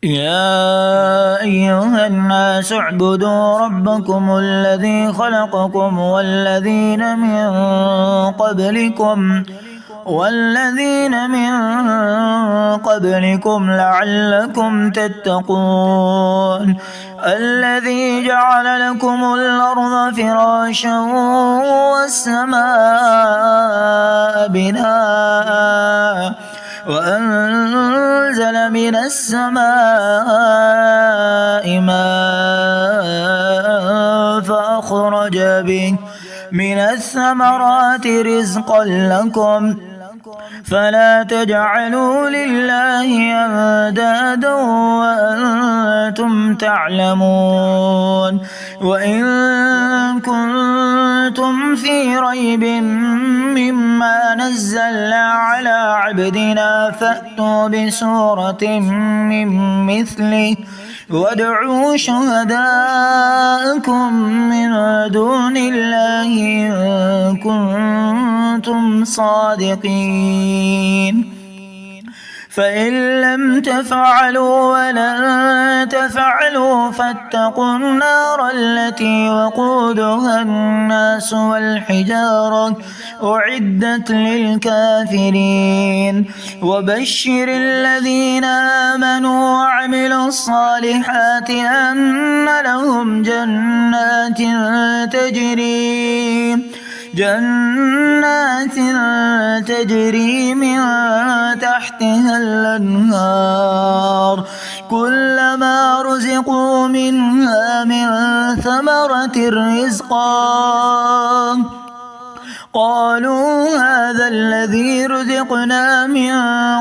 يا أيها الناس اعبدوا ربكم الذي خلقكم والذين من قبلكم لعلكم تتقون الذي جعل لكم الأرض فراشا والسماء بناء وأنزل من السماء ماء فأخرج به من الثمرات رزقا لكم فلا تجعلوا لله أندادا وأنتم تعلمون وإن كنتم في ريب مما نزلنا على عبدنا فأتوا بسورة من مثله وادعوا شهداءكم من دون الله إن كنتم صادقين فإن لم تفعلوا ولن تفعلوا فاتقوا النار التي وقودها الناس والحجارة أعدت للكافرين وبشر الذين آمنوا وعملوا الصالحات أن لهم جنات تجري من تحتها الأنهار كلما رزقوا منها من ثمرة رزقا قالوا هذا الذي رزقنا من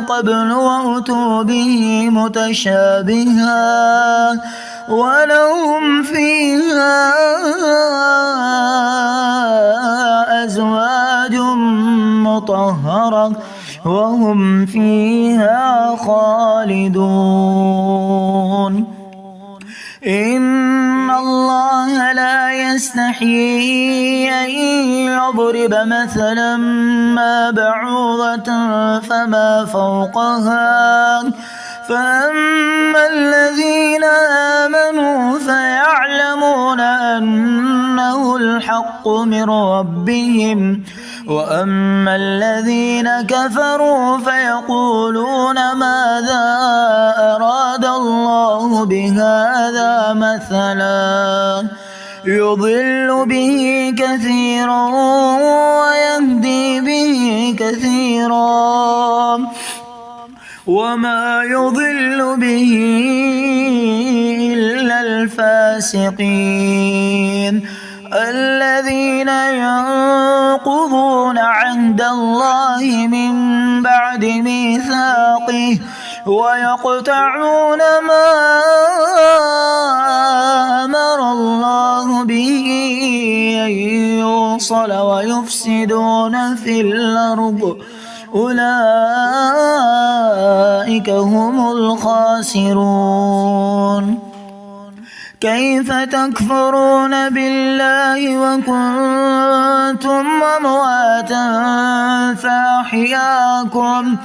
قبل وأتوا به متشابها ولهم فيها أزواج مطهرة وهم فيها خالدون إن الله لا يستحيي أن يضرب مثلا ما بعوضة فما فوقها فأما الذين آمنوا فيعلمون أنه الحق من ربهم وأما الذين كفروا فيقولون ماذا أراد الله بهذا مثلا يضل به كثيرا ويهدي به كثيرا وما يضل به إلا الفاسقين الذين ينقضون عهد الله من بعد ميثاقه ويقطعون ما أمر الله به أن يوصل ويفسدون في الأرض أولئك هم الخاسرون كيف تكفرون بالله وكنتم أمواتا فأحياكم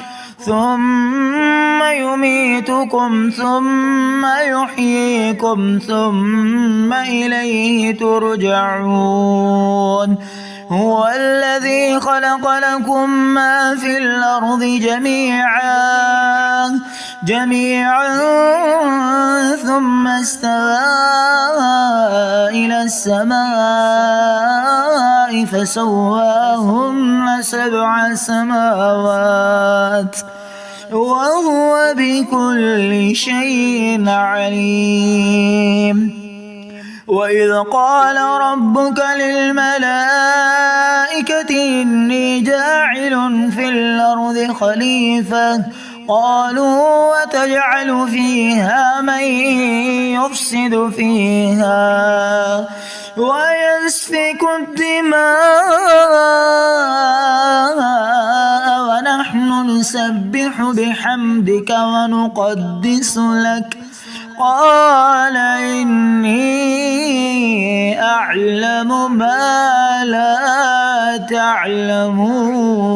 ثم يميتكم ثم يحييكم ثم إليه ترجعون هو الذي خلق لكم ما في الأرض جميعا ثم استوى إلى السماء فسواهن 7 سماوات وهو بكل شيء عليم وإذ قال ربك للملائكة إني جاعل في الأرض خليفة قالوا وتجعل فيها من يفسد فيها ويسفك الدماء ونحن نسبح بحمدك ونقدس لك قال إني أعلم ما لا تعلمون